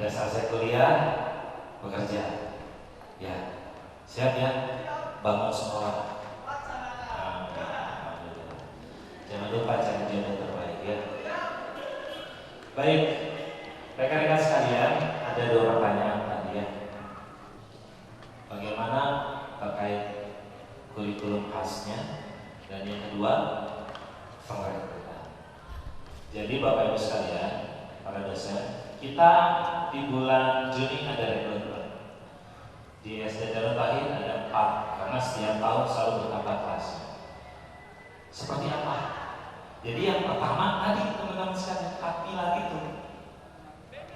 Sudah selesai kuliah, bekerja. Ya, siap ya? Bangun sekolah. Jangan lupa cari jodoh terbaik ya. Baik, rekan-rekan sekalian, ada 2 pertanyaan tadi ya. Bagaimana terkait kurikulum khasnya, dan yang kedua pengrekrutan. Jadi Bapak Ibu sekalian, para dosen, kita di bulan Juni ada rekrutmen. Di SD Darut Tauhid ada 4, karena setiap tahun selalu bertambah kelas. Seperti apa? Jadi yang pertama tadi teman-teman sekalian, 4 pilar itu,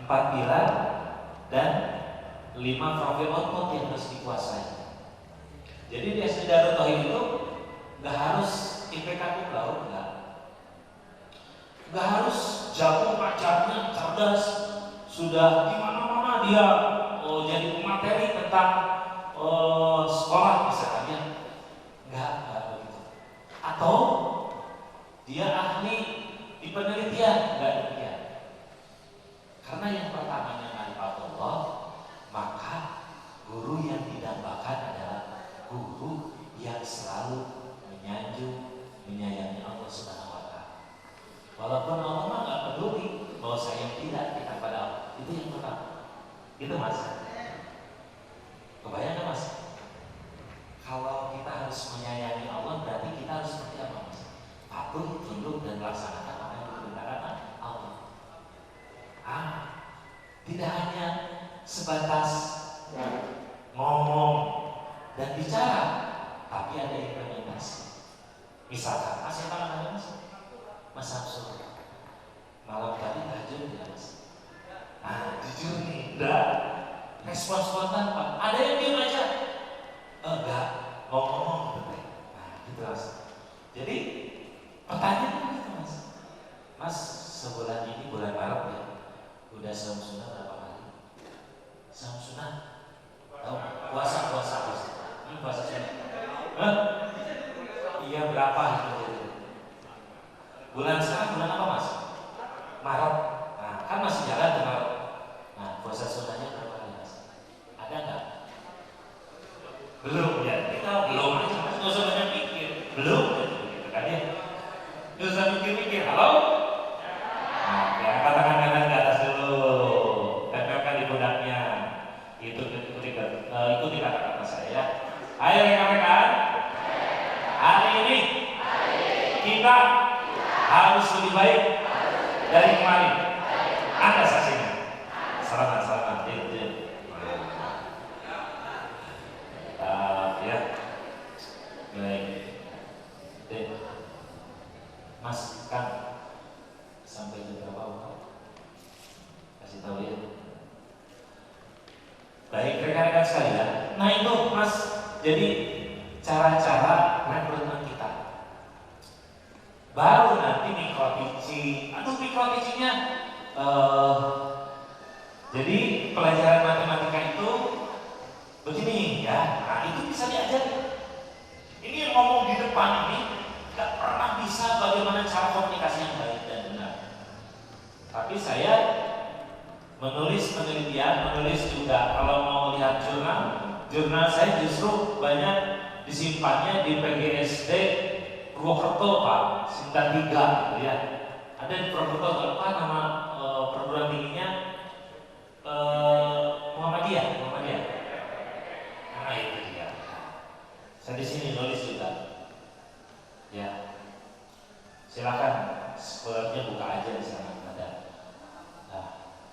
4 pilar dan 5 profil output yang harus dikuasai. Jadi di SD Darut Tauhid itu nggak harus IPK tunggal, nggak harus jago pacarnya, cerdas, sudah di mana-mana dia jadi materi tentang sekolah misalnya, nggak begitu. Atau dia ahli di penelitian, nggak demikian. Karena yang pertamanya ma'rifatullah, maka guru yang didambakan adalah guru yang selalu menyanjung, menyayangi Allah Subhanahu wa Ta'ala. Walaupun Allah mah nggak peduli bahwa sayang tidak kita pada Allah, itu yang pertama. Itu Mas. Kebayang nggak Mas? Kalau kita harus menyayangi Allah, berarti kita harus seperti apa Mas? Patuh, tunduk, dan melaksanakan apa yang diperintahkan Allah. Tidak hanya sebatas ngomong dan bicara, tapi ada implementasi. Misalkan, Mas siapa namanya Mas? Mas Samsul. Malam tadi tahajud ya Mas? Jujur nih, enggak. Respon spontan Pak. Ada yang diam aja? Enggak. Ngomong gitu. Gitu Mas. Jadi pertanyaan gitu Mas. Mas sebulan ini bulan Maret ya, udah saum sunah berapa kali? Saum sunah? Tahu? Puasa. Puasa sunah. Iya berapa itu? Bulan sekarang bulan apa Mas? Maret. Kan masih jalan tuh Maret. Puasa sunnahnya berapa kali Mas? Ada nggak? Belum ya. Kita belum aja Mas. Nggak usah banyak pikir. Belum. Gitu kan ya. Nggak usah mikir-mikir. Halo? Ya, angkat tangan kanan ke atas dulu. Tempelkan di pundaknya. Ikuti kata-kata saya. Ayo rekan-rekan. Hari ini kita harus lebih baik dari kemarin. Anda saksinya. Selamat. Ya. Baik. Mas kan sampai jam berapa? Kasih tahu ya. Baik rekan-rekan sekalian. Nah itu Mas, jadi cara-cara rekrutmen kita. Baru nanti mikroteaching. Mikroteachingnya jadi pelajaran matematika itu begini ya. Itu bisa diajar. Ini yang ngomong di depan ini gak pernah bisa bagaimana cara komunikasi yang baik dan benar. Tapi saya menulis penelitian, menulis juga kalau mau lihat jurnal saya justru banyak disimpannya di PGSD Purwokerto Pak, Sinta 3 gitu ya. Ada di Purwokerto apa nama perguruan tingginya Muhammadiyah. Itu dia. Saya di sini nulis juga. Ya. Silakan sekolahnya buka aja di sana ada.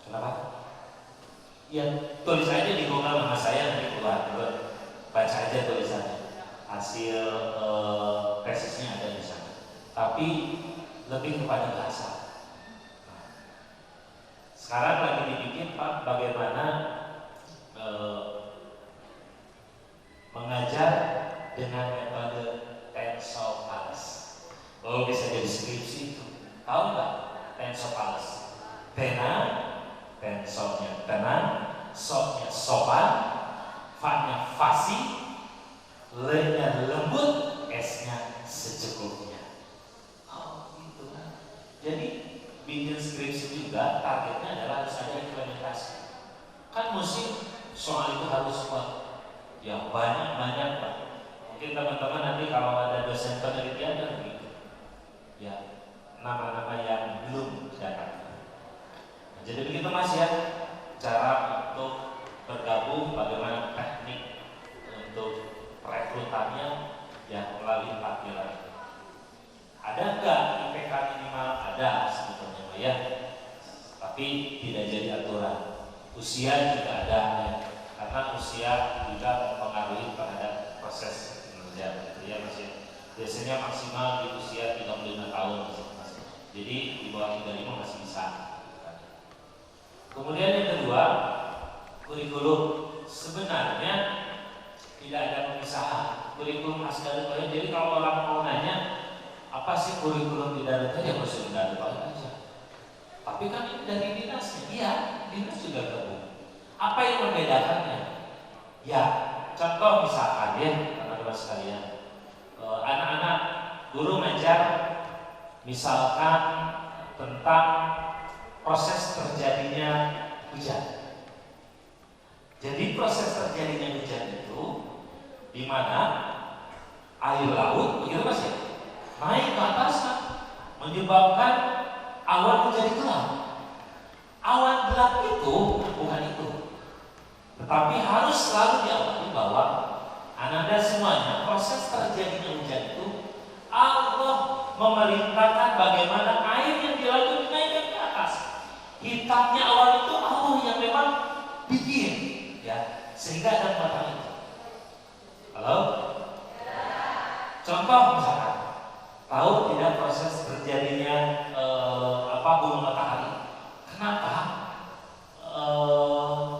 Kenapa? Ya tulis aja di Google nama saya nanti keluar. Baca aja tulisannya. Hasil tesisnya ada di sana. Tapi lebih kepada bahasa. Sekarang lagi dibikin Pak bagaimana mengajar dengan metode Tensopalas. Bisa jadi skripsi itu. Tahu nggak Tensopalas? Tensornya tenang, sopnya sopan, fa-nya fasih, le-nya lembut, S-nya secukupnya. Gitu kan. Jadi bikin skripsi juga targetnya adalah harus ada implementasi. Kan musik soal itu harus kuat. Ya banyak Pak. Mungkin teman-teman nanti kalau ada dosen penelitian dan begitu. Ya, nama-nama yang belum datang. Nah, jadi begitu Mas ya, cara untuk bergabung, bagaimana teknik untuk rekrutannya ya melalui panggilan. Ada enggak IPK minimal? Ada sebetulnya Pak ya. Tapi tidak jadi aturan. Usia juga ada ya. Karena usia juga mempengaruhi terhadap proses kinerja gitu ya Mas ya. Biasanya maksimal di usia 35 tahun Mas. Jadi di bawah 35 masih bisa. Kemudian yang kedua, kurikulum. Sebenarnya tidak ada pemisahan. Kurikulum asal itu. Jadi kalau orang mau nanya apa sih kurikulum di Darut ya masuk Darut aja. Tapi kan ini dari dinasnya. Iya, dinas juga gabung. Apa yang membedakannya? Ya, contoh misalkan ya, teman-teman sekalian, anak-anak guru ngajar misalkan tentang proses terjadinya hujan. Jadi proses terjadinya hujan itu di mana air laut, begitu Mas ya, naik ke atas kan, menyebabkan awan menjadi gelap. Awan gelap itu bukan itu, tetapi harus selalu diawali bahwa Ananda semuanya proses terjadinya hujan itu Allah memerintahkan bagaimana air yang di laut dinaikkan ke atas. Hitamnya awan itu Allah yang memang bikin, ya, sehingga ada muatan itu. Halo? Contoh misalkan, tahu tidak proses terjadinya gunung matahari? Kenapa?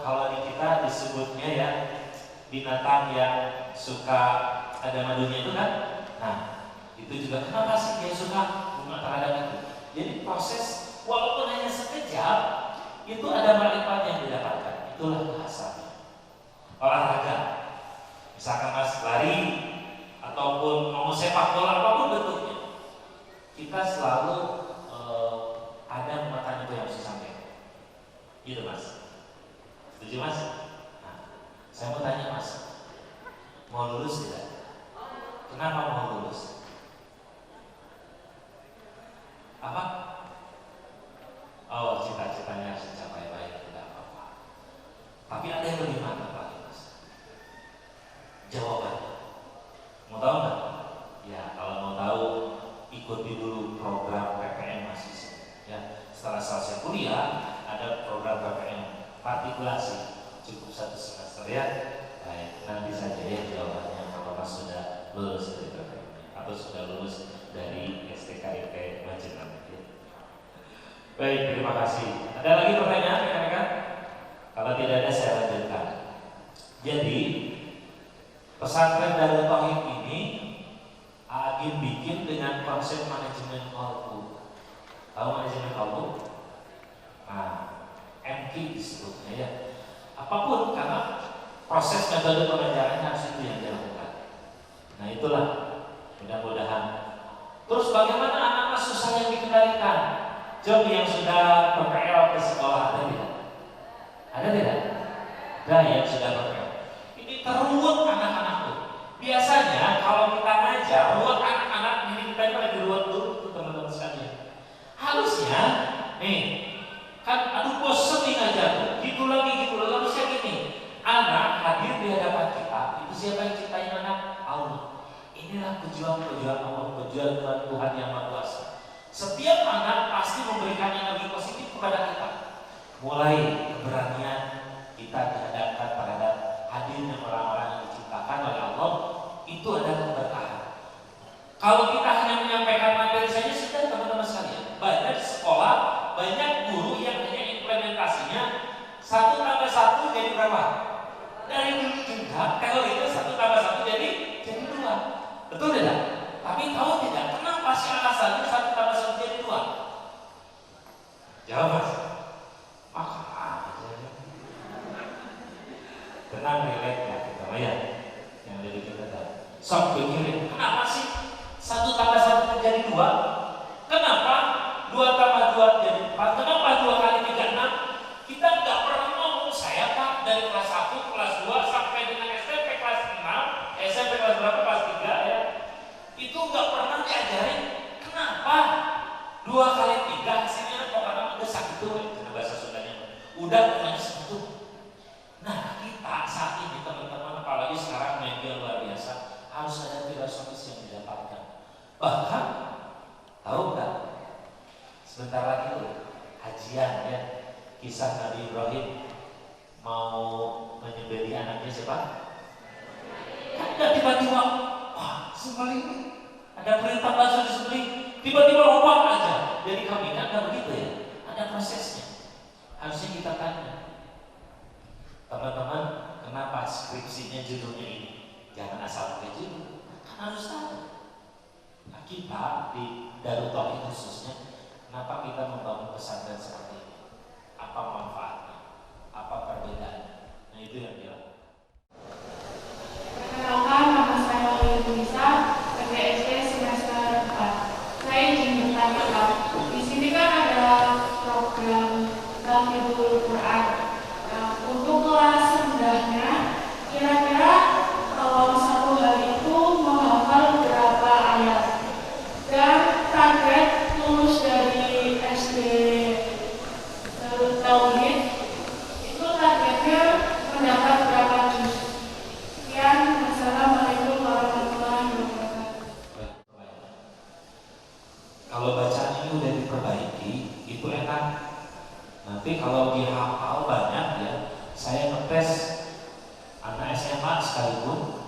Kalau di kita disebutnya ya binatang yang suka ada madunya itu kan? Nah, itu juga kenapa sih dia suka bunga terhadap itu? Jadi proses walaupun hanya sekejap itu ada manfaat yang didapatkan. Itulah bahasanya. Olahraga, misalkan Mas lari ataupun mau sepak bola apapun bentuknya, kita selalu ada muatan itu yang harus disampaikan. Gitu Mas. Setuju Mas? Nah, saya mau tanya Mas, mau lulus tidak? Kenapa mau lulus? Apa? Oh, cita-citanya harus dicapai, baik, tidak apa-apa. Tapi ada yang lebih mantap lagi Mas. Jawabannya. Mau tahu nggak? Ya, kalau mau tahu ikuti dulu program PPN mahasiswa. Ya, setelah selesai kuliah ada program PPN partikulasi cukup 1 semester ya. Baik, nanti saja ya jawabannya kalau Mas sudah lulus dari PPN atau sudah lulus dari STKIP Majenang. Ya. Baik, terima kasih. Ada lagi pertanyaan rekan-rekan? Kalau tidak ada saya lanjutkan. Jadi pesantren Darut Tauhid ini Agim bikin dengan konsep manajemen kolbu. Tahu manajemen kolbu? Nah, MQ disebutnya ya. Apapun karena proses metode pengajarannya harus itu yang dilakukan. Nah itulah mudah-mudahan. Terus bagaimana anak-anak susah yang dikendalikan? Coba yang sudah PPL ke sekolah ada tidak? Ada tidak? Ada yang sudah PPL. Ini teruut anak-anak tuh. Biasanya kalau kita ngajar, ruwet anak-anak ini kita lagi ruwet dulu teman-teman sekalian. Harusnya, nih, kan aduh bosan nih ngajar tuh, gitu lagi. Harusnya gini, anak hadir di hadapan kita, itu siapa yang ciptain anak? Allah. Inilah pejuang-pejuang Allah, pejuang Tuhan yang Maha Kuasa. Setiap anak pasti memberikan energi positif kepada kita. Mulai keberanian kita dihadapkan terhadap hadirnya orang-orang yang diciptakan oleh Allah, itu adalah keberkahan. Kalau kita hanya menyampaikan materi saja sudah teman-teman sekalian. Banyak sekolah, banyak guru yang hanya implementasinya 1+1 jadi berapa? Dari dulu juga teorinya 1+1 jadi 2. Betul tidak? Tapi tahu tidak kenapa sih alasannya 1+1 jadi 2? Jawab Mas. Maka aja. Tenang, relax ya kita ya. Yang dari kita tahu. Sok pikirin, kenapa sih 1+1 menjadi 2? Kenapa 2+2 jadi 4? Kenapa 2 kali 3 6? Kita nggak pernah ngomong saya Pak. udah sini kok karena udah sakit tuh, bahasa Sundanya. Udah namanya sebetulnya. Nah kita saat ini teman-teman, apalagi sekarang media luar biasa, harus ada filosofis yang didapatkan. Bahkan tahu nggak? Sebentar lagi tuh hajian ya, kisah Nabi Ibrahim mau menyembelih anaknya siapa? Kan tiba-tiba, wah sembelih ini ada perintah langsung disembelih, tiba-tiba lompat aja. Jadi kami kan nggak begitu ya, ada prosesnya. Harusnya kita tanya, teman-teman, kenapa skripsinya judulnya ini? Jangan asal pakai judul, kan harus tahu. Nah, kita di Darut Tauhid khususnya, kenapa kita membangun pesantren seperti ini? Apa manfaatnya? Apa perbedaannya? Nah itu yang dilakukan. Perkenalkan, nama saya Lisa, PGSD semester 4. Saya ingin bertanya, Pak. Di sini kan ada program Tahfidzul Quran. Untuk kelas rendahnya, kira-kira kalau satu hari itu menghafal berapa ayat? Dan target lulus dari SD Tauhid itu targetnya mendapat berapa juz? Sekian, wassalamualaikum warahmatullahi wabarakatuh. Kalau bacaan ini udah diperbaiki, itu enak. Nanti kalau dihafal banyak ya, saya ngetes anak SMA sekalipun,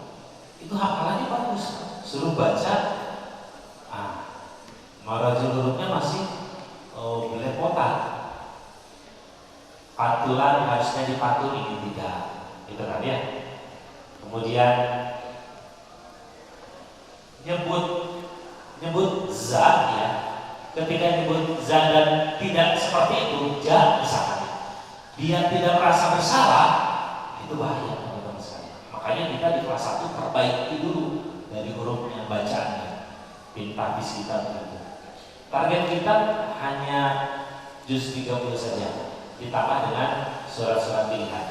itu hafalannya bagus. Suruh baca, marajul hurufnya masih belepotan. Patulan harusnya dipatun, ini tidak. Itu kan ya. Kemudian nyebut za ya. Ketika nyebut za dan tidak seperti itu, ja misalkan, dia tidak merasa bersalah, itu bahaya teman-teman sekalian. Makanya kita di kelas 1 perbaiki dulu dari hurufnya, bacaannya, pintar kita begitu. Target kita hanya juz 30 saja, ditambah dengan surat-surat pilihan.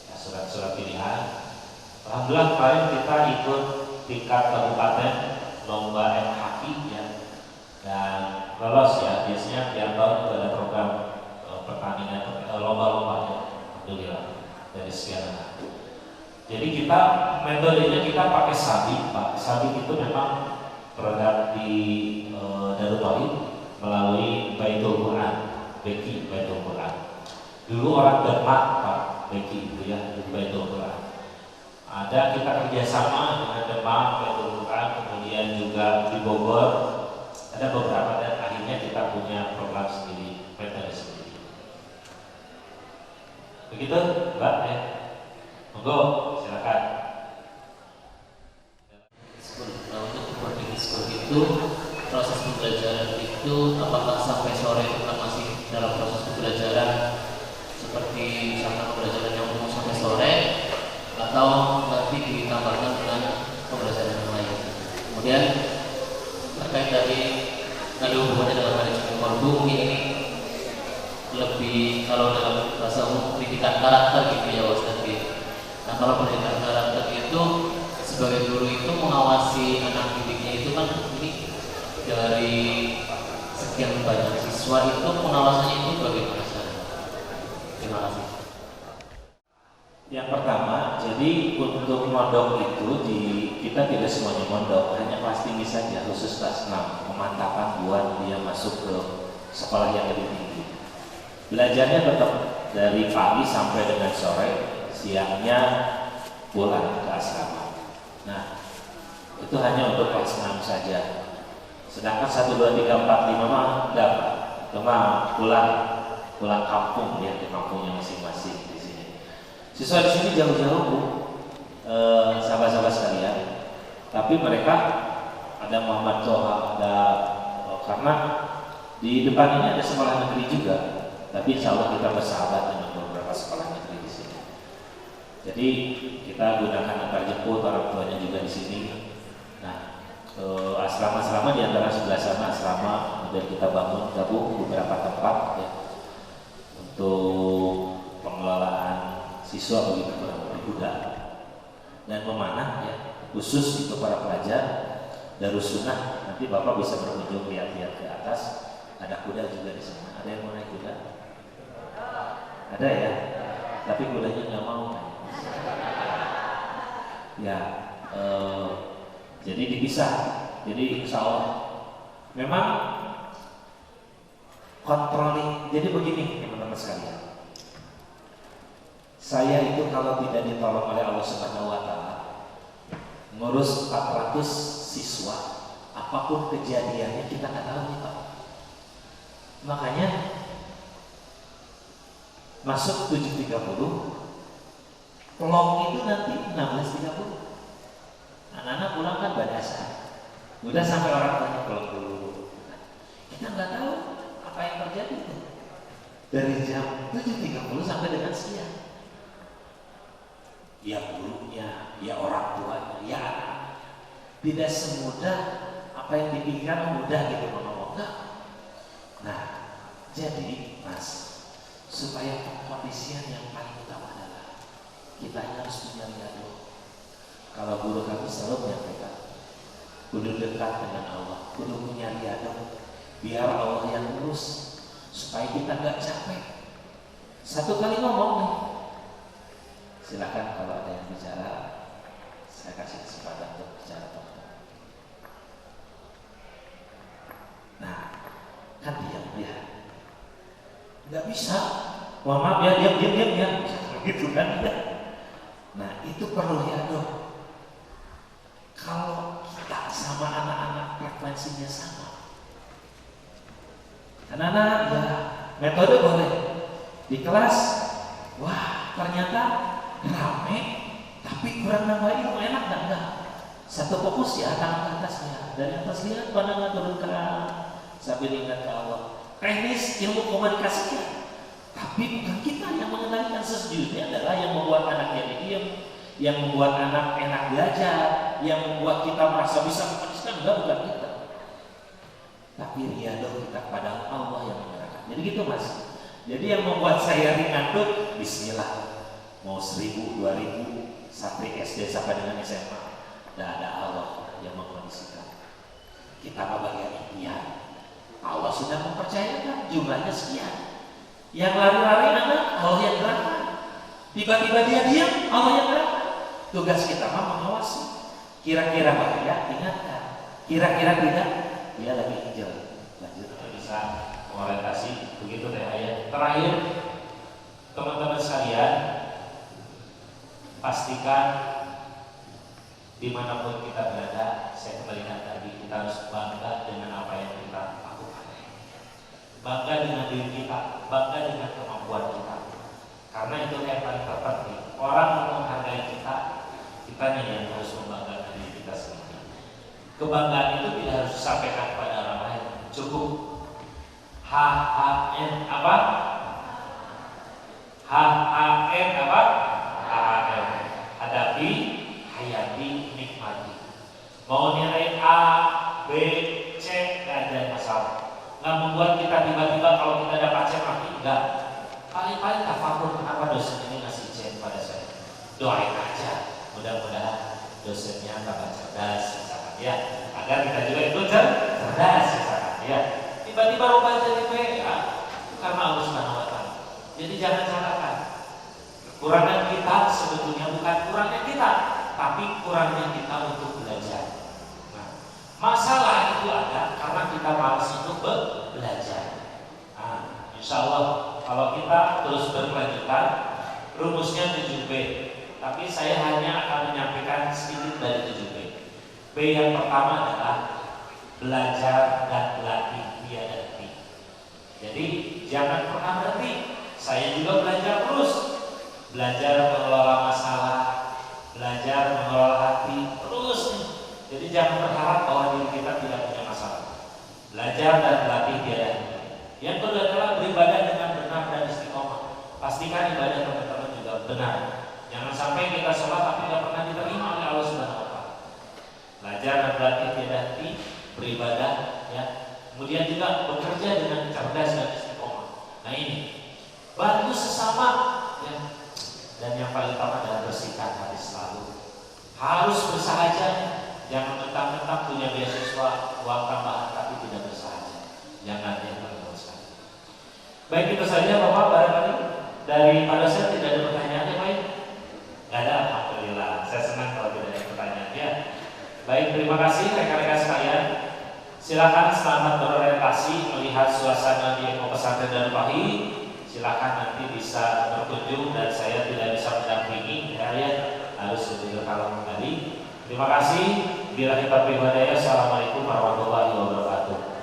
Ya, surat-surat pilihan. Alhamdulillah kemarin kita ikut tingkat kabupaten lomba MHQ ya, dan lolos ya. Biasanya tiap tahun itu ada program pertandingan lomba-lomba ya. Alhamdulillah dari sekian anak. Jadi kita metodenya kita pakai sabik. Pak sabik itu memang produk di Darut Tauhid melalui Baitul Quran, Beki Baitul Quran. Dulu orang Demak Pak Beki itu ya di Baitul Quran. Ada kita kerjasama dengan Demak Baitul Quran, kemudian juga di Bogor ada beberapa, dan akhirnya kita punya program sendiri, metode sendiri. Begitu Mbak ya, monggo silakan. Untuk boarding school itu proses pembelajaran itu apakah sampai sore tetap masih dalam proses pembelajaran seperti misalkan pembelajaran yang umum sampai sore, atau nanti ditambahkan dengan pembelajaran yang lain? Kemudian terkait dari ada hubungannya dengan manajemen korbu, mungkin ini lebih kalau dalam bahasa umum pendidikan karakter gitu ya Ustaz. Nah kalau pendidikan karakter itu sebagai guru itu mengawasi anak didiknya itu kan ini dari sekian banyak siswa, itu pengawasannya itu bagaimana saja? Terima kasih. Yang pertama, jadi untuk mondok itu kita tidak semuanya mondok, hanya kelas tinggi saja, khusus kelas 6, pemantapan buat dia masuk ke sekolah yang lebih tinggi. Belajarnya tetap dari pagi sampai dengan sore, siangnya pulang ke asrama. Nah, itu hanya untuk kelas 6 saja. Sedangkan 1, 2, 3, 4, 5 mah enggak, itu mah pulang kampung ya, di kampungnya masing-masing di sini. Siswa di sini jauh-jauh Bu, sahabat-sahabat sekalian. Tapi mereka ada Muhammad Toha, ada karena di depan ini ada sekolah negeri juga. Tapi insya Allah kita bersahabat dengan beberapa sekolah negeri di sini. Jadi kita gunakan antar jemput, orang tuanya juga di sini. Nah, asrama-asrama di antara sebelah sana asrama, kemudian kita gabung beberapa tempat ya, untuk pengelolaan siswa begitu kurang lebih mudah dan memanah ya, khusus untuk para pelajar Darus Sunnah. Nanti Bapak bisa berkunjung lihat-lihat ke atas, Ada kuda juga di sana. Ada yang mau naik kuda? Ada ya, tapi kudanya nggak mau kan? Ya, jadi dipisah. Jadi insya Allah memang controlling. Jadi begini teman-teman sekalian, saya itu kalau tidak ditolong oleh Allah Subhanahu Wa Taala ngurus 400 siswa, apapun kejadiannya kita nggak tahu nih Pak. Makanya masuk 7.30, pelong itu nanti 16.30. Anak-anak pulang kan badasa, udah sampai orang tanya pelong dulu. Kita nggak tahu apa yang terjadi tuh dari jam 7.30 sampai dengan siang. Ya gurunya, ya orang tuanya, ya anak. Tidak semudah apa yang dipikirkan mudah gitu ngomong. Nah, jadi Mas, supaya pengkondisian yang paling utama adalah kita harus punya riado. Kalau guru kami selalu menyampaikan, kudu dekat dengan Allah, kudu punya riado, biar Allah yang urus, supaya kita nggak capek. Satu kali ngomong nih, silakan kalau ada yang bicara, saya kasih kesempatan untuk bicara. Nah, kan diam ya, nggak bisa. Wah maaf ya, diam ya, gitu kan ya. Nah itu perlu riado. Kalau kita sama anak-anak frekuensinya sama, anak-anak ya metode boleh di kelas. Wah ternyata rame, tapi kurang nambah ilmu, enak enggak? Satu fokus ya tangan ke atasnya, dari atas lihat pandangan turun ke sambil ingat ke Allah. Teknis ilmu komunikasinya, tapi bukan kita yang mengendalikan. Sesungguhnya adalah yang membuat anak jadi diam, yang membuat anak enak belajar, yang membuat kita merasa bisa mengkondisikan, bukan kita, tapi riado kita kepada Allah yang menggerakkan. Jadi gitu Mas. Jadi yang membuat saya ringan tuh Bismillah, mau 1.000, 2.000 sampai SD sampai dengan SMA, tidak ada Allah yang mengkondisikan. Kita mau bagian ikhtiar. Allah sudah mempercayakan jumlahnya sekian. Yang lari-lari anak Allah yang gerakkan. Tiba-tiba dia diam, Allah yang gerakkan. Tugas kita mah mengawasi. Kira-kira bahaya, ingatkan. Kira-kira tidak, dia lagi hijau. Lanjut. Bisa orientasi begitu deh ayat. Terakhir, teman-teman sekalian, pastikan dimanapun kita berada, saya kembalikan tadi, kita harus bangga dengan apa yang kita lakukan. Bangga dengan diri kita, bangga dengan kemampuan kita. Karena itu yang paling terpenting. Orang menghargai kita, kitanya yang harus membanggakan diri kita sendiri. Kebanggaan itu tidak harus disampaikan kepada orang lain. Cukup HHN apa? HHN apa? HHN. Hadapi, hayati, nikmati. Mau nilai A, B, C, gak ada masalah. Nggak membuat kita tiba-tiba kalau kita dapat C mati, enggak. Paling-paling tafakur kenapa dosen ini ngasih C pada saya. Doain aja, mudah-mudahan dosennya tambah cerdas misalkan ya, agar kita juga itu cerdas misalkan ya. Tiba-tiba rubah jadi B ya, itu karena Allah Subhanahu Wa Taala. Jadi jangan salahkan. Kekurangan kita sebetulnya bukan kurangnya kita, tapi kurangnya kita untuk belajar. Nah, masalah itu ada karena kita malas untuk belajar. Nah, insya Allah kalau kita terus berkelanjutan, rumusnya 7B. Tapi saya hanya akan menyampaikan sedikit dari 7B. B yang pertama adalah belajar dan berlatih tiada henti. Jadi jangan pernah berhenti. Saya juga belajar terus. Belajar mengelola masalah, belajar mengelola hati terus. Jadi jangan berharap bahwa diri kita tidak punya masalah. Belajar dan berlatih tiada henti. Yang kedua adalah beribadah dengan benar dan istiqomah. Pastikan ibadah teman-teman juga benar. Jangan sampai kita sholat tapi tidak pernah diterima oleh Allah Subhanahu Wa Taala. Belajar dan berlatih tiada henti, beribadah, ya. Kemudian juga bekerja dengan cerdas dan istiqomah. Nah ini, bantu sesama, ya. Dan yang paling utama adalah bersihkan hati selalu. Harus bersahaja, jangan mentang-mentang punya beasiswa, uang tambahan tapi tidak bersahaja. Jangan ya. Baik, itu saja Bapak, barangkali dari Pak dosen tidak ada pertanyaan ya baik? Tidak ada, alhamdulillah. Saya senang kalau tidak ada pertanyaan ya. Baik, terima kasih rekan-rekan sekalian. Silakan selamat berorientasi melihat suasana di Eko Pesantren Darul Pahi. Silakan nanti bisa berkunjung dan saya tidak bisa mendampingi ya, harus lebih kalau kembali. Terima kasih. Bila kita pribadi, assalamualaikum warahmatullahi wabarakatuh.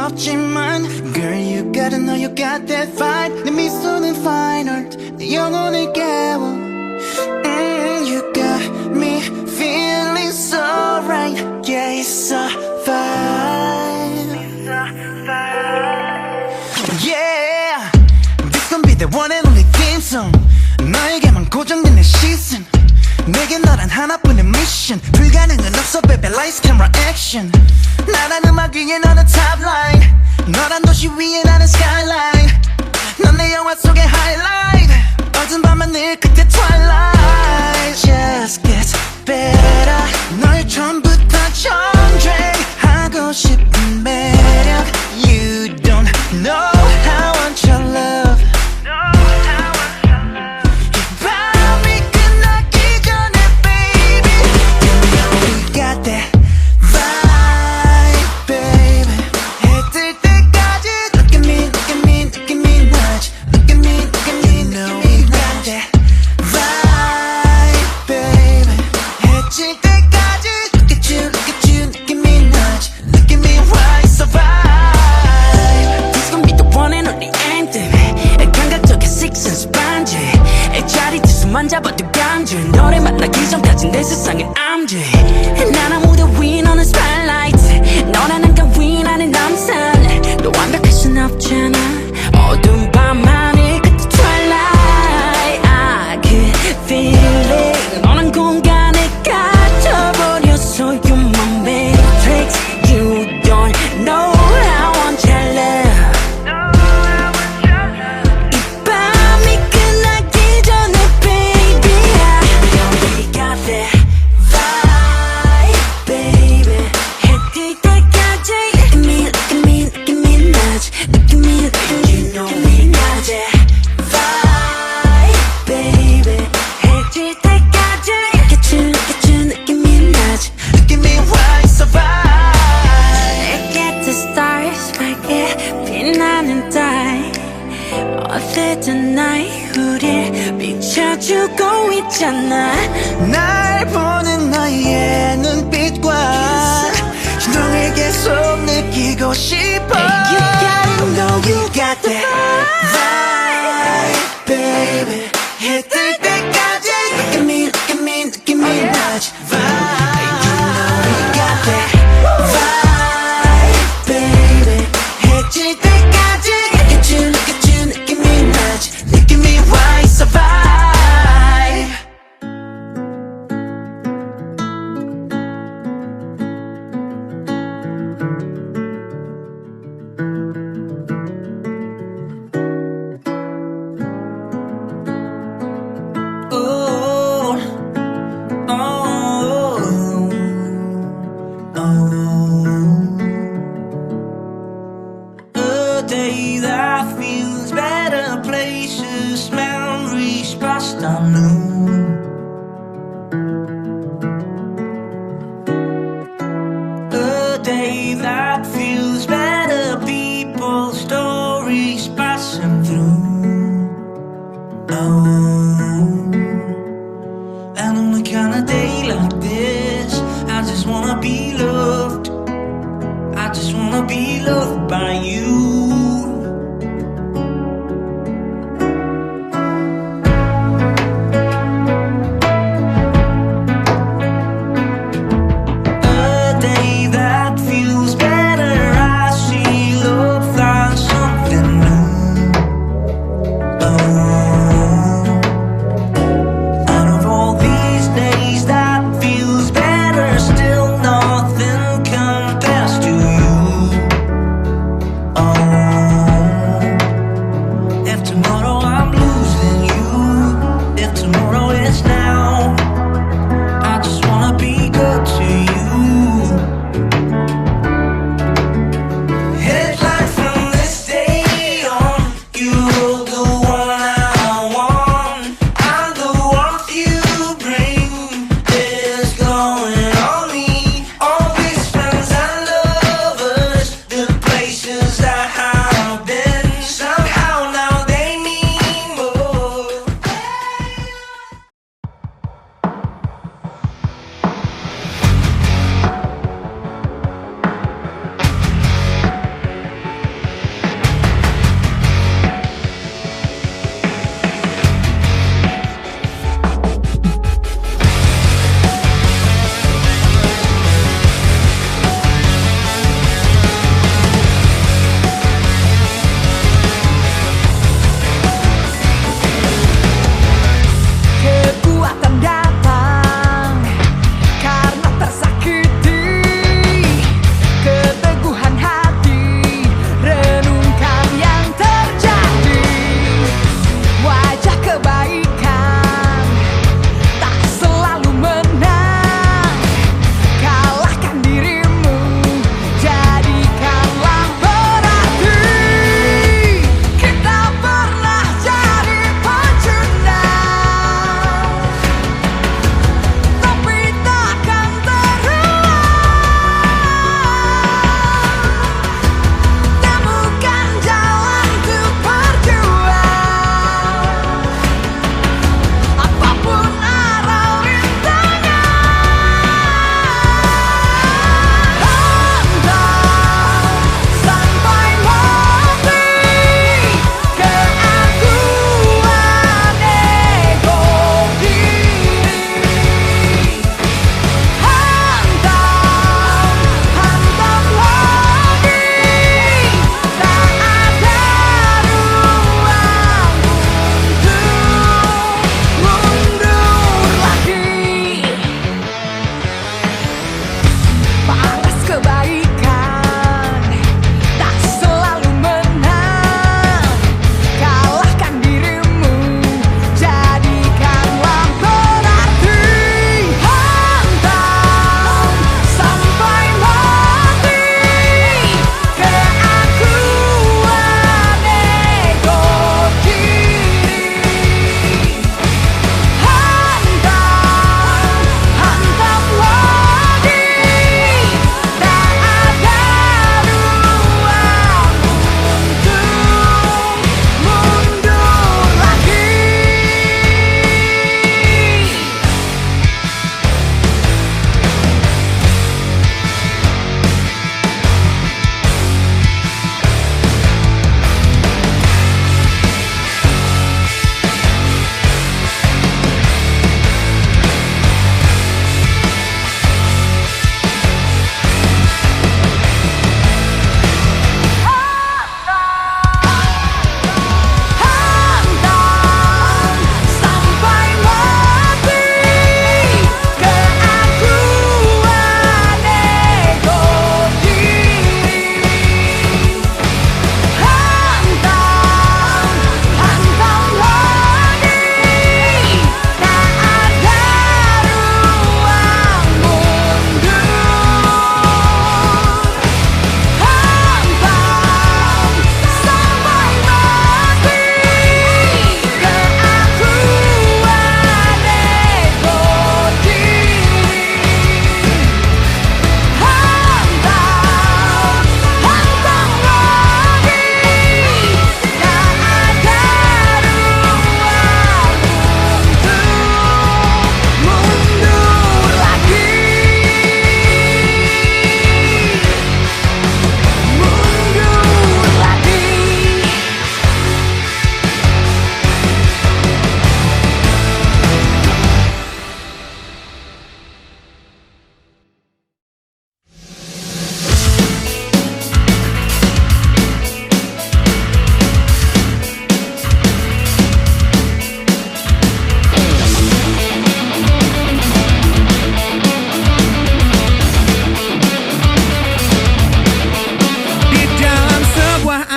없지만 Girl you gotta know you got that fight 내 미소는 fine art 내 영혼을 깨워 You got me feeling so right Yeah it's a vibe the one and only theme song 너에게만 고정된 내 시선 내게 너란 하나뿐인 미션 불가능은 없어 baby lights camera action 나란 음악 위에 너는 top line 너란 도시 위에 나는 skyline 넌 내 영화 속의 highlight 어두운 밤은 늘 끝에 twilight just gets better 널 처음부터 정죄하고 싶은 매력 You don't know how I want your love 이 밤이 끝나기 전에 baby You know we got that vibe baby 해 뜰 때까지 Look at me, look at me, look at me nudge Look at me, look at me, look at me got that vibe baby 해 질 때까지 Look at you, look at you, look at me nudge Look at me why survive This gon' be the one and only anthem 감각적인 six sense 반지 자리 수만 잡아도 강제 너를 만나기 전까지 내 세상엔 암제 난 아무도 위 너는 spotlight 너란 한강 위 나는 남산 너 완벽할 순 없잖아 어두운 밤하늘 끝에 twilight I can feel it 너란 공간에 갇혀버렸어 You're my matrix You don't know how I want your love 이 밤이 끝나기 전에 baby We got that vibe baby 해 뜰 때까지 Look at me, look at me, look at me nudge Look at me, look at me, you know we got that vibe baby 해 뜰 때까지 Look at you, look at you, look at me nudge Look at me why survive Look at the stars 밝게 빛나는 달 어쨌든 나의 우릴 비춰주고 있잖아 날 보는 너의 눈빛과 너를 계속 느끼고 싶어 You gotta know you got that vibe baby 해 뜰 때까지 Look at me, look at me, look at me nudge vibe You know we got that vibe baby 해 질 때까지 Look at you, look at you, look at me nudge Look at me why survive Oh, oh, oh. A day that feels better, places, memories past unknown. A day that feels better, people, stories passing through. Oh, and on a kind of day like this, I just wanna be loved. I just wanna be loved by you.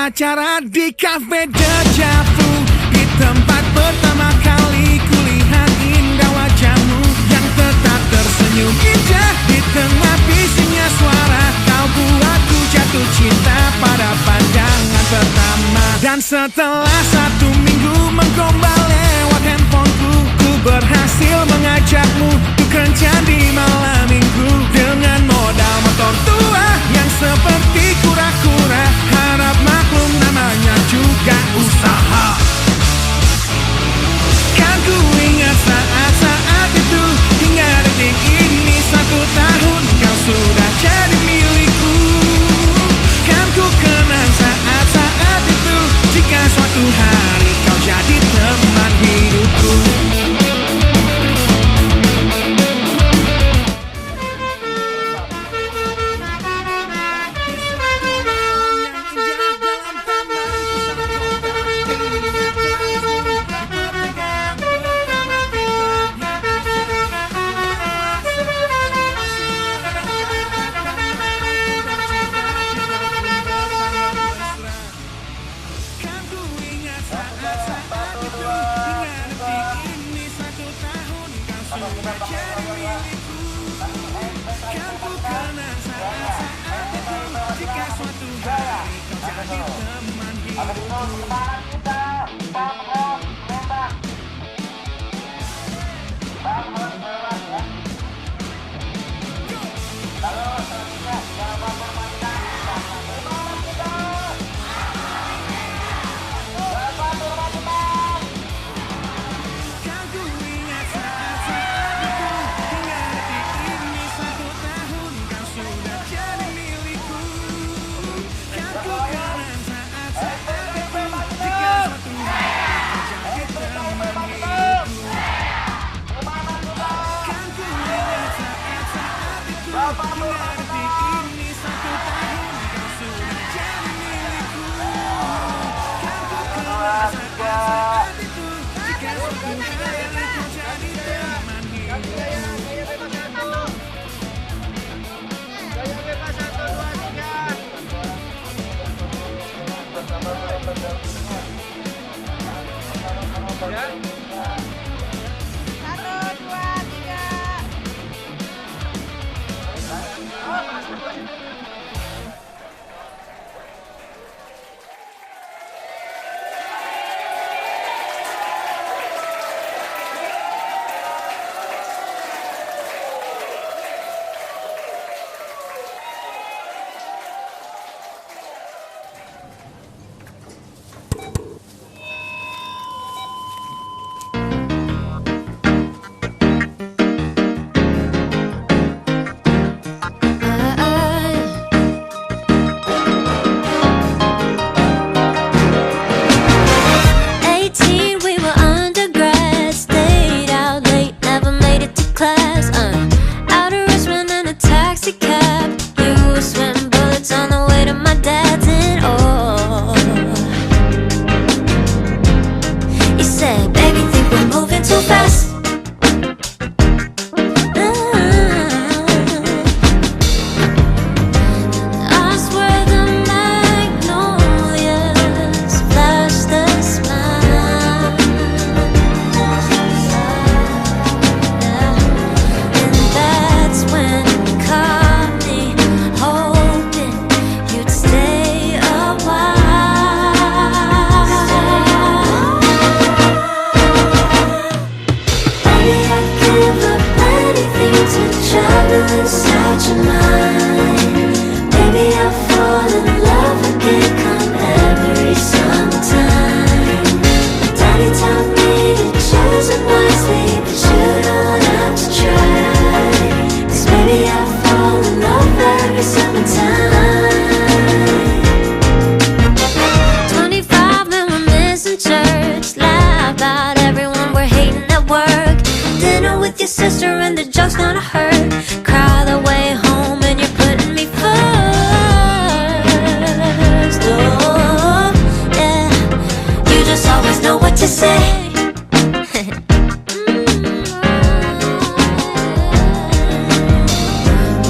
pacaran di cafe Dejavu, di tempat pertama kali kulihat indah wajahmu yang tetap tersenyum indah. Di tengah bisingnya suara kau buatku jatuh cinta pada pandangan pertama. Dan setelah 1 minggu menggombal lewat handphoneku, ku berhasil mengajakmu untuk kencan di malam minggu. Dengan modal motor tua yang seperti kura-kura, harap maklum namanya juga usaha. Kan ku ingat saat-saat itu, hingga detik ini 1 tahun kau sudah jadi milikku. Kan ku kenang saat-saat itu, jika suatu hari kau jadi teman hidupku.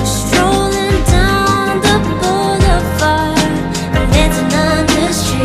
Strolling down the boulevard, dancing on the street.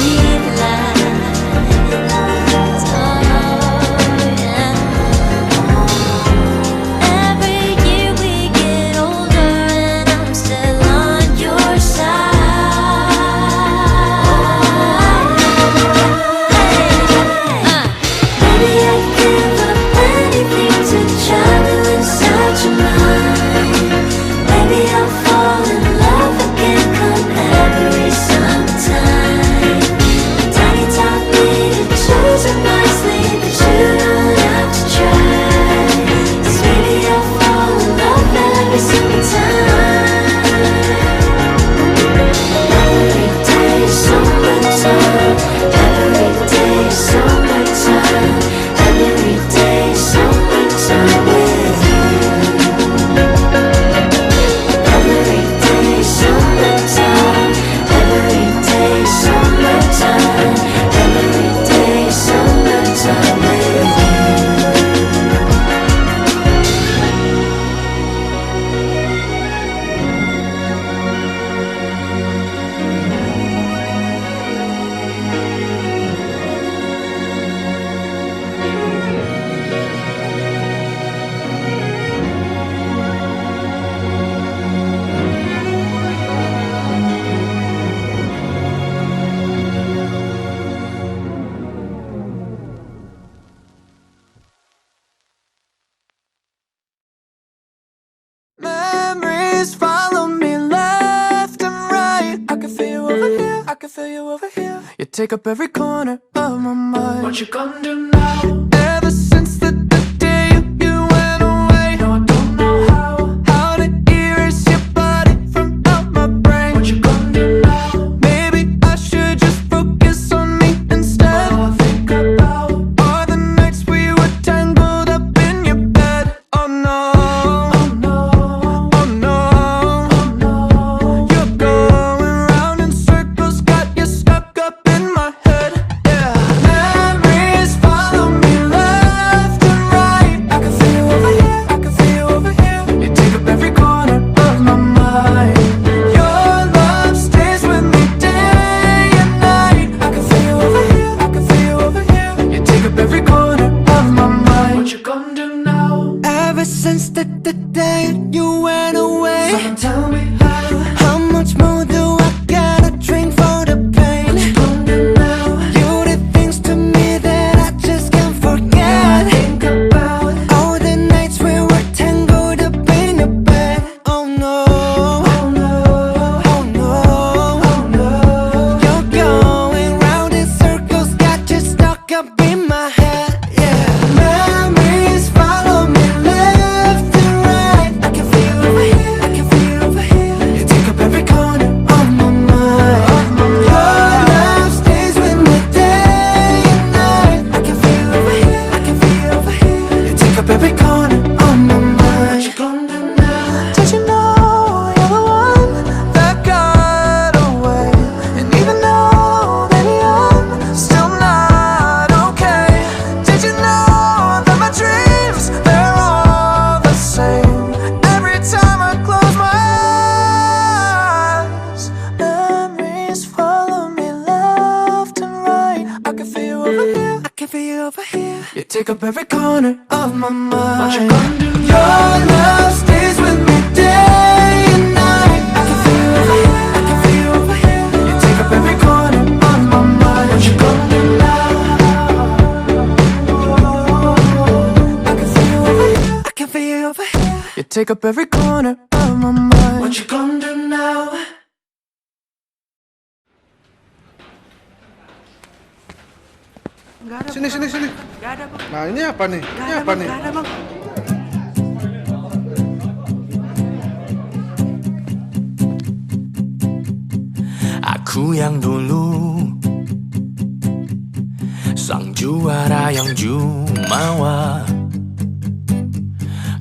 I can feel you over here. You take up every corner of my mind. What you gonna do now? Ever since the day you went away, no, I don't know how to erase your body from out my brain. What you gonna do now? Maybe I should just focus on me instead. All I think about are the nights we were tangled up in your bed. Oh no, oh no, oh no, oh no. You're going round in circles, got you stuck up in my head. Yeah, memories follow me left and right. I can feel you over here, I can feel you over here. You take up every corner of my mind. Your love stays with me day and night. I can feel you over here, I can feel you over here. You take up every corner of my mind. What you gonna do now? Ever since the day you went away, someone tell me how much more do I gotta drink for the pain? What you gonna do now? You did things to me that I just can't forget. Think about all the nights we were tangled up in your bed. Oh no, oh no, oh no, oh no. You're going round in circles, got you stuck up in my head. Yeah, memories follow me left and right. I can feel you over here, I can feel you over here. You take up every corner of my mind. Your love stays with me day and night. I can feel you over here, I can feel you over here. You take up every corner of my mind. What you gonna do now? Did you know you're the one that got away? And even though, baby, I'm still not okay. Did you know that my dreams, they're all the same? Every time I close my eyes, memories follow me left and right. I can feel you over here, I can feel you over here. You take up every corner of my mind. What you gonna do? Your love stays with me day and night. I can feel you over here, I can feel you over here. You take up every corner of my mind. What you gonna do now? I can feel you over here, I can feel you over here. You take up every corner of my mind. What you gonna do now? Sini. Nah ini apa nih? Ini apa nih? Aku yang dulu, sang juara yang jumawa,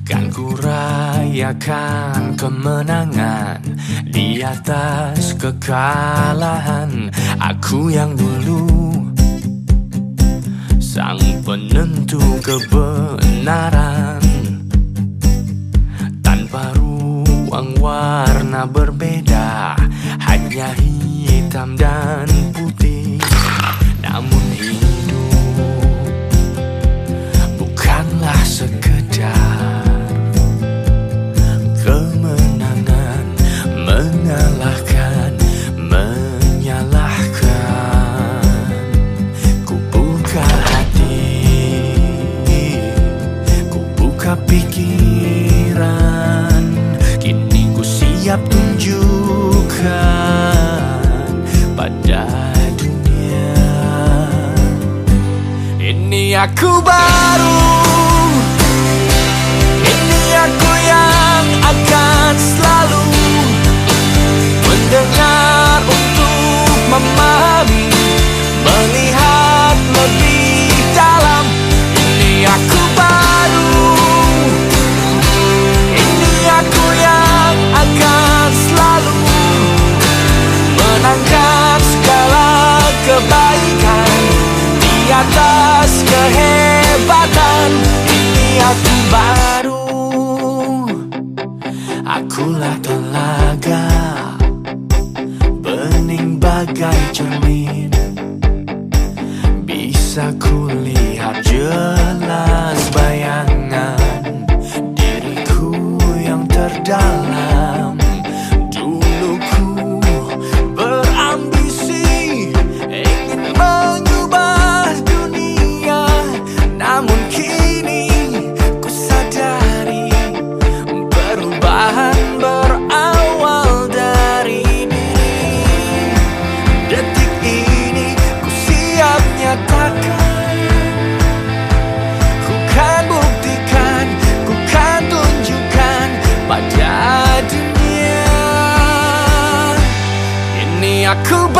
kan ku rayakan kemenangan di atas kekalahan. Aku yang dulu, sang penentu kebenaran, tanpa ruang warna berbeda, hanya hitam dan putih. Namun hidup bukanlah sekedar kemenangan, mengalahkan, menyalahkan. Ku buka hati, ku buka pikiran, kini ku siap tunjukkan pada dunia. Ini aku baru, ini aku yang akan selalu mendengar untuk memahami, melihat lebih dalam. Ini aku baru, ini aku yang akan selalu menangkan segala kebaikan di atas kehebatan. Ini aku baru, akulah telaga, bening bagai cermin. Bisa kulihat jelas bayangan diriku yang terdalam. Dulu ku berambisi, ingin mengubah dunia, namun kini ku sadari perubahan berawal dari diri.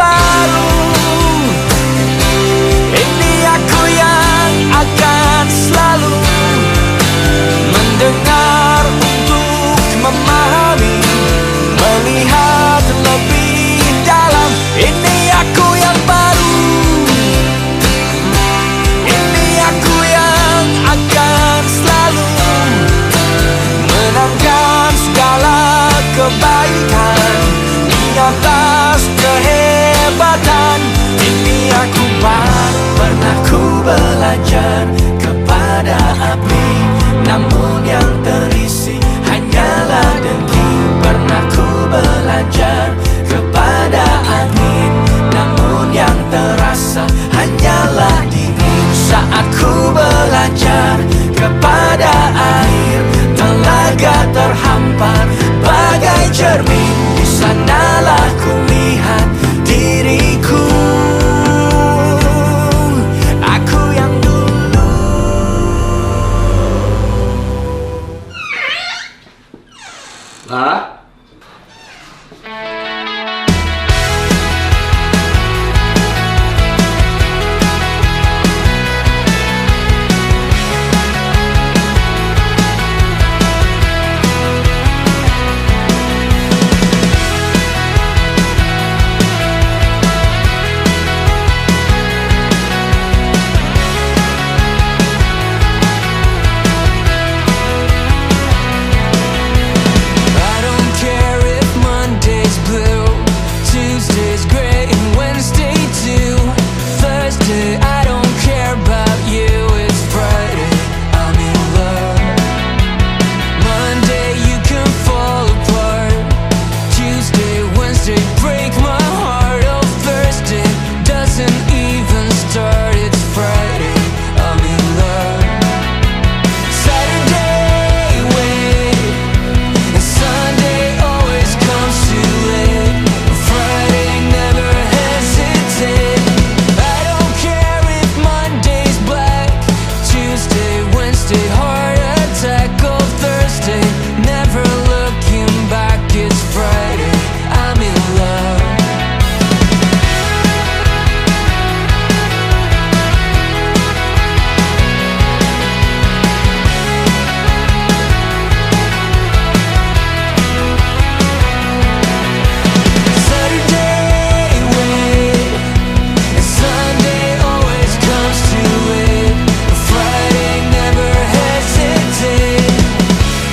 baru. Ini aku yang akan selalu mendengar untuk memahami, melihat lebih dalam. Ini aku yang baru. Ini aku yang akan selalu menangkan segala kebaikan di atas kehebatan. Ini aku baru. Pernah ku belajar kepada api, namun yang terisi hanyalah dengki. Pernah ku belajar kepada angin, namun yang terasa hanyalah dingin. Saat ku belajar kepada air, telaga terhampar bagai cermin. Di sanalah ku lihat diriku, aku yang dulu. Lah? I don't care if Monday's blue, Tuesday's gray, and Wednesday too. Thursday, I don't care about you, it's Friday, I'm in love. Monday, you can fall apart. Tuesday, Wednesday, break my heart. Oh, Thursday doesn't even start, it's Friday, I'm in love. Saturday, wait, and Sunday always comes too late. Friday, never hesitate. I don't care if Monday's black, Tuesday, Wednesday, heart attack. Oh, Thursday, never looking back, it's Friday, I'm in love. Saturday, wait, and Sunday always comes too late. Friday, never hesitate.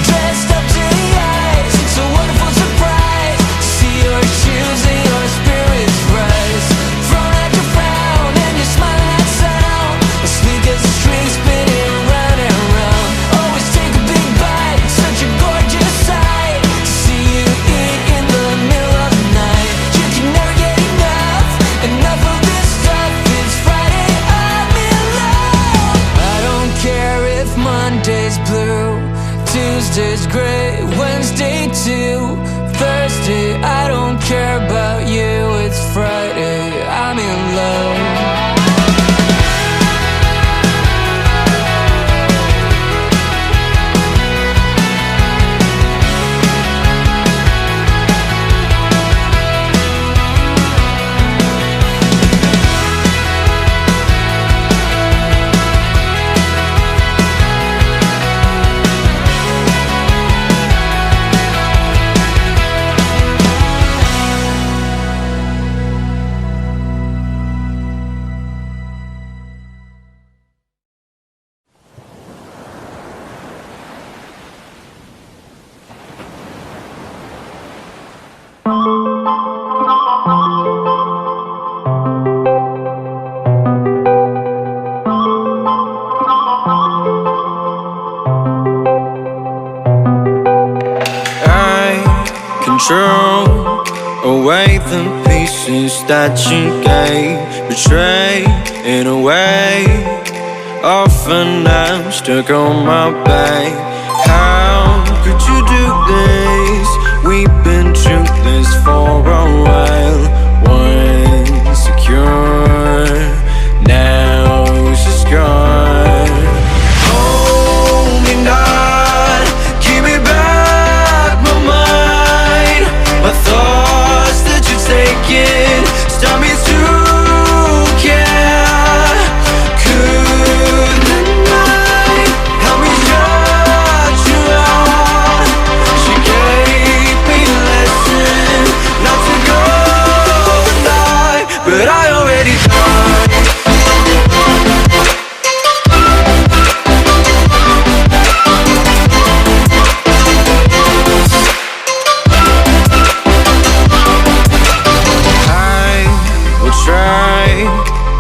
Dressed up to the eyes, it's a wonderful surprise to see your shoes and your spirits rise. Frown after frown and your smile that sound, as sleek as a string spinning round and round. Always take a big bite, such a gorgeous sight to see you eat in the middle of the night. You can never get enough of this stuff. It's Friday, I'm in love. I don't care if Monday's blue, Tuesday's gray, Wednesday too. Thursday, I don't care about you, it's Friday, I'm in love. Control away the pieces that you gave, betray in a way. Often I'm stuck on my back. How could you do this? We've been through this for a while. Once secure, now it's just gone. Hold me not, give me back my mind. My thoughts that you've taken, stop me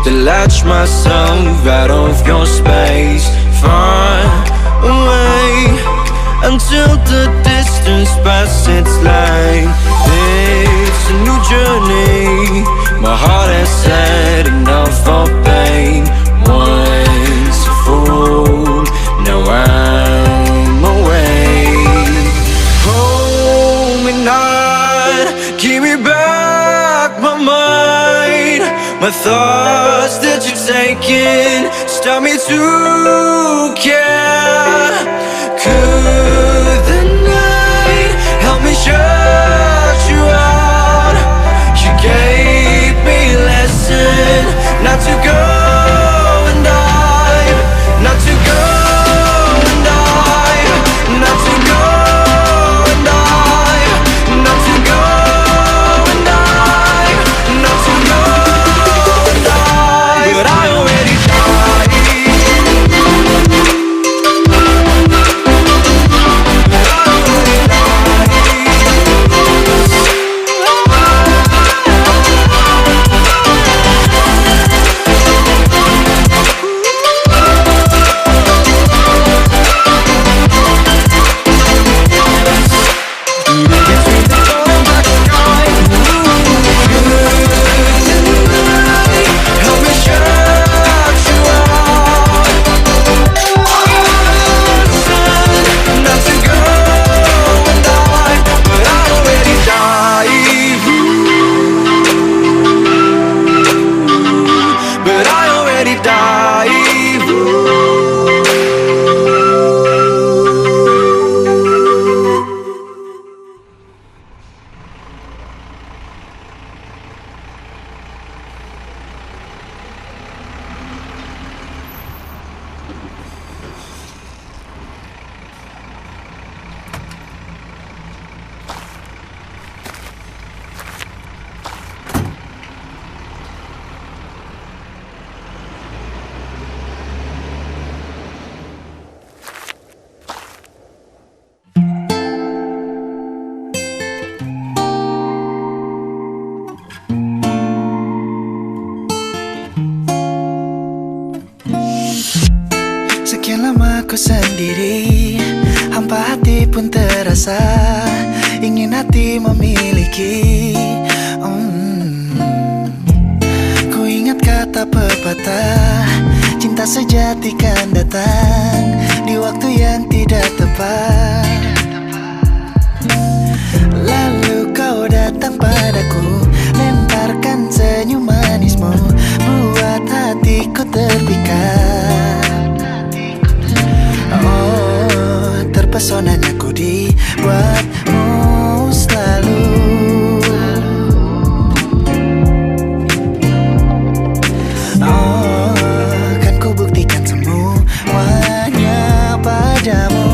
detach myself out of your space, far away, until the distance passes its line. It's a new journey, my heart has had enough of pain. Once a fool, now I'm away. Hold me not, give me back my mind, my thoughts that you've taken, stop me to care. Could the night help me shut you out? You gave me a lesson not to go and dive, not to go and dive, not to go and dive, not to go and dive, not to go and dive. But I already died. Sekian lama ku sendiri, hampa hati pun terasa, ingin hati memiliki. Ku ingat kata pepatah, cinta sejati kan datang di waktu yang tidak tepat. Lalu kau datang padaku, lemparkan senyum manismu, buat hatiku terpikat. Oh, terpesonanya ku dibuatmu selalu. Oh, kan ku buktikan semuanya padamu.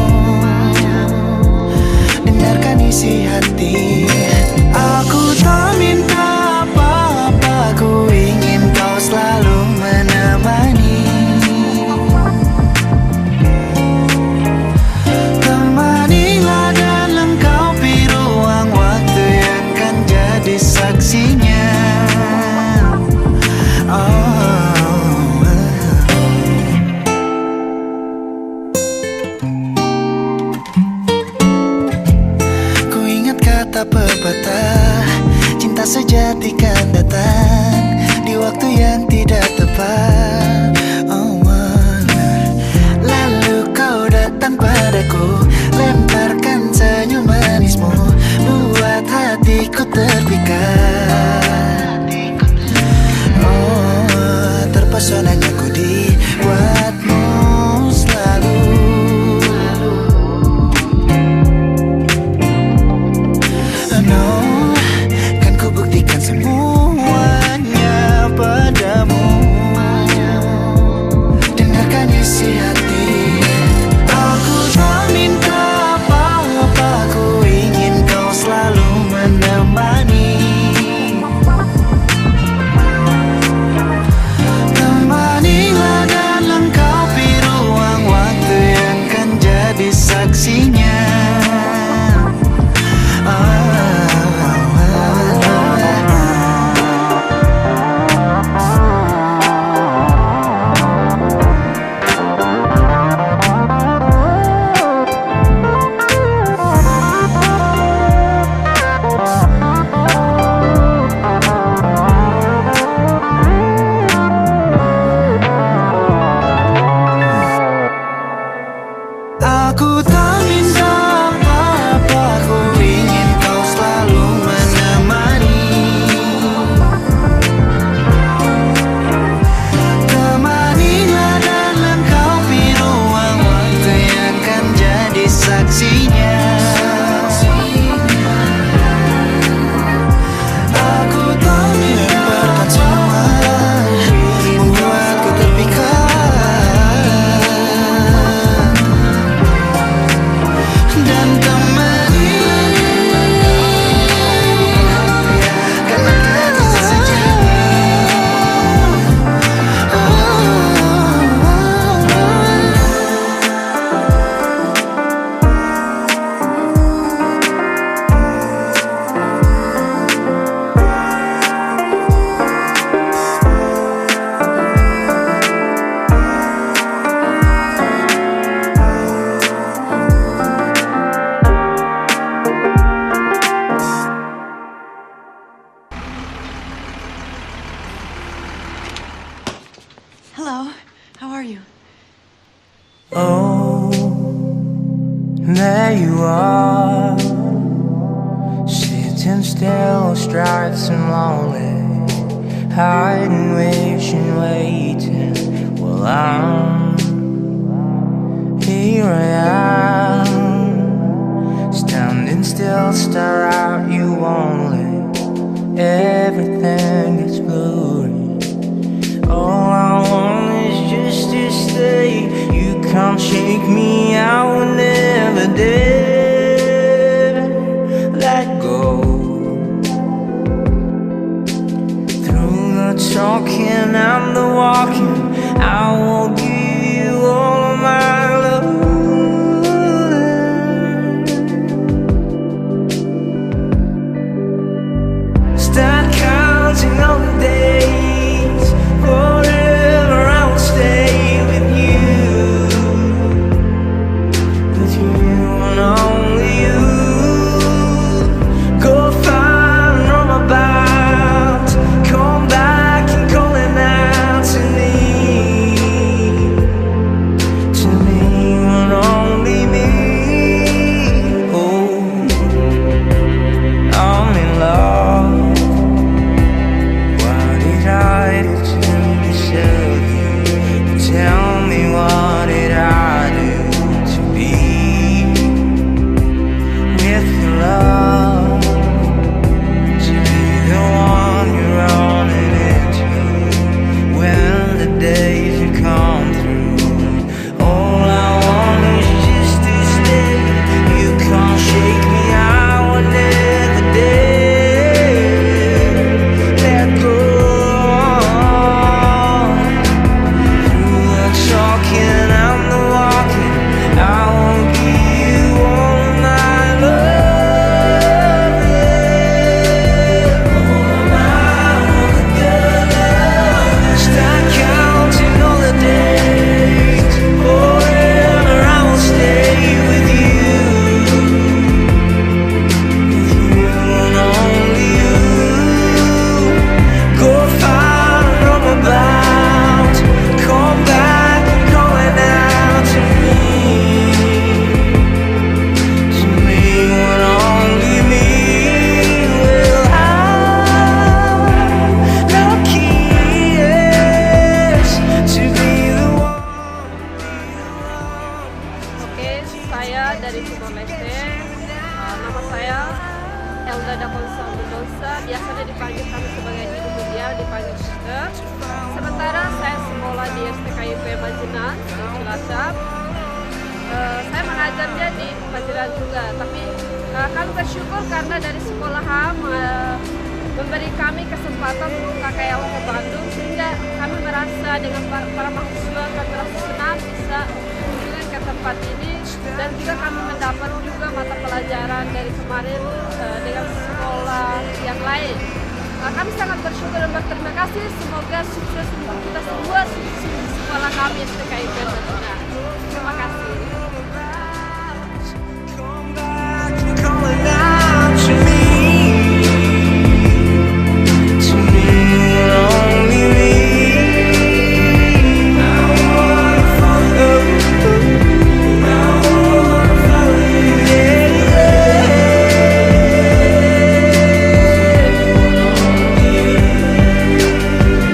Hello, how are you? Oh, there you are, sitting still, stripes and lonely, hiding, wishing, waiting. Well, here I am, standing still, stare at you only. Everything gets blurry. All I want is just to stay. You can't shake me, I will never dare let go. Through the talking and the walking, I will give you all of my love. Start counting all the days. Forever I will stay with you and only you. Go far and roam about, come back and calling out to me and only me. Oh, I'm in love. What did I do to deserve you? Tell me, what did I do to be with your love? To be the one you're running into when the days you come through. All I want is just to stay. You can't shake me, I will never dare let go. Through the talking and the walking, I will give you all my love. All my good love. Start counting all the days. Forever I will stay with you and only you. Go far and roam about, come back and calling out to me and only me. Will have lucky yes to be the one. Oke, saya dari Timor Leste. Nama saya Elda Dakonsa Mendoza. Biasanya dipanggil kami sebagai Ibu Mulia, dipanggil Sister. Sementara saya sekolah di STKIP Majinan di Cilacap. Saya mengajarnya di Majinan juga, tapi kami bersyukur karena dari sekolah memberi kami kesempatan untuk KKL ke Bandung, sehingga kami merasa dengan para mahasiswa kami merasa senang bisa kunjungan ke tempat ini, dan juga kami mendapat juga mata pelajaran dari kemarin dengan sekolah yang lain. Kami sangat bersyukur dan berterima kasih. Semoga sukses untuk kita semua sekolah kami STKIP Majinan. Terima kasih. Come back and calling out to me and only me. I wanna follow you, yeah.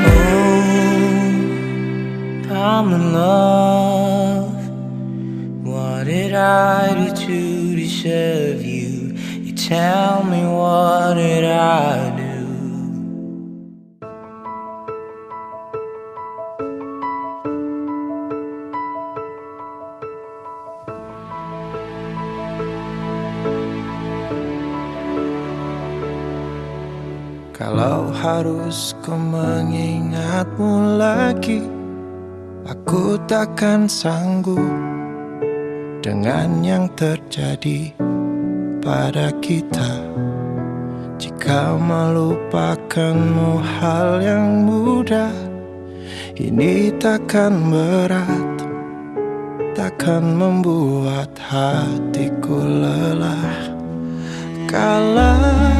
Oh, I'm in love. What did I do to deserve you? You tell me, what did I do? Kalau harus ku mengingatmu lagi, aku takkan sanggup dengan yang terjadi pada kita. Jika melupakanmu hal yang mudah, ini takkan berat, takkan membuat hatiku lelah. Kalah,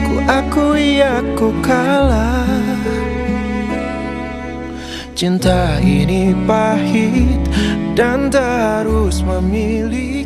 ku akui aku kalah. cinta ini pahit dan tak harus memilih.